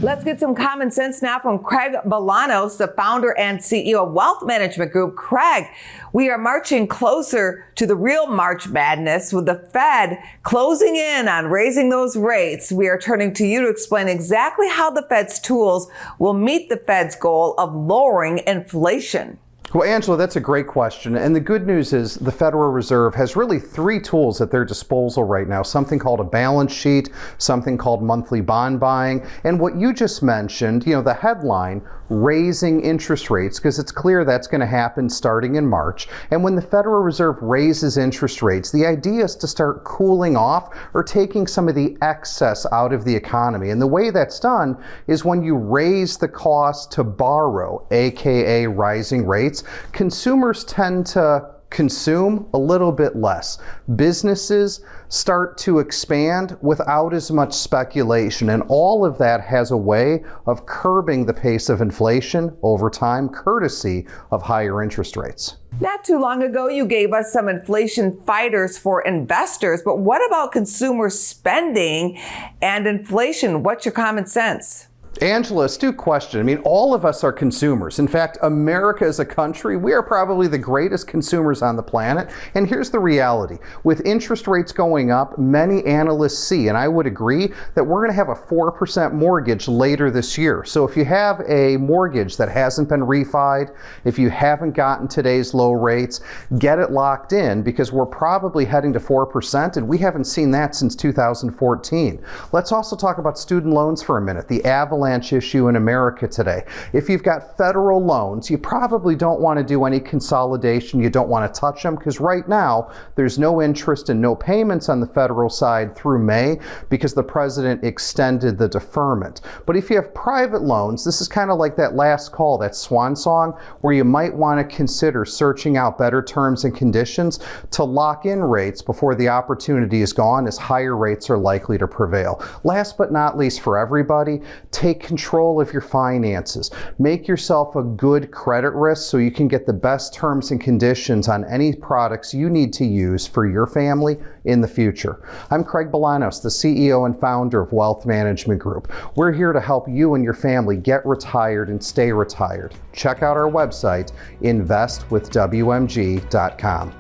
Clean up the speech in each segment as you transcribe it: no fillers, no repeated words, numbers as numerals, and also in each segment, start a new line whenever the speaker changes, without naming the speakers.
Let's get some common sense now from Craig Bolanos, the founder and CEO of Wealth Management Group. Craig, we are marching closer to the real March Madness with the Fed closing in on raising those rates. We are turning to you to explain exactly how the Fed's tools will meet the Fed's goal of lowering inflation.
Well, Angela, that's a great question. And the good news is the Federal Reserve has really three tools at their disposal right now, something called a balance sheet, something called monthly bond buying, and what you just mentioned, the headline, raising interest rates, because it's clear that's going to happen starting in March. And when the Federal Reserve raises interest rates, the idea is to start cooling off or taking some of the excess out of the economy. And the way that's done is when you raise the cost to borrow, aka rising rates, consumers tend to consume a little bit less. Businesses start to expand without as much speculation, and all of that has a way of curbing the pace of inflation over time, courtesy of higher interest rates.
Not too long ago, you gave us some inflation fighters for investors, but what about consumer spending and inflation? What's your common sense?
Angela, astute question. All of us are consumers. In fact, America as a country, we are probably the greatest consumers on the planet. And here's the reality. With interest rates going up, many analysts see, and I would agree, that we're going to have a 4% mortgage later this year. So if you have a mortgage that hasn't been refied, if you haven't gotten today's low rates, get it locked in, because we're probably heading to 4%, and we haven't seen that since 2014. Let's also talk about student loans for a minute. The avalanche issue in America today. If you've got federal loans, you probably don't want to do any consolidation. You don't want to touch them, because right now there's no interest and no payments on the federal side through May because the president extended the deferment. But if you have private loans, this is kind of like that last call, that swan song, where you might want to consider searching out better terms and conditions to lock in rates before the opportunity is gone, as higher rates are likely to prevail. Last but not least, for everybody, take control of your finances. Make yourself a good credit risk so you can get the best terms and conditions on any products you need to use for your family in the future. I'm Craig Bolanos, the CEO and founder of Wealth Management Group. We're here to help you and your family get retired and stay retired. Check out our website, investwithwmg.com.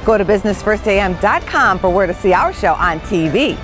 Go to businessfirstam.com for where to see our show on TV.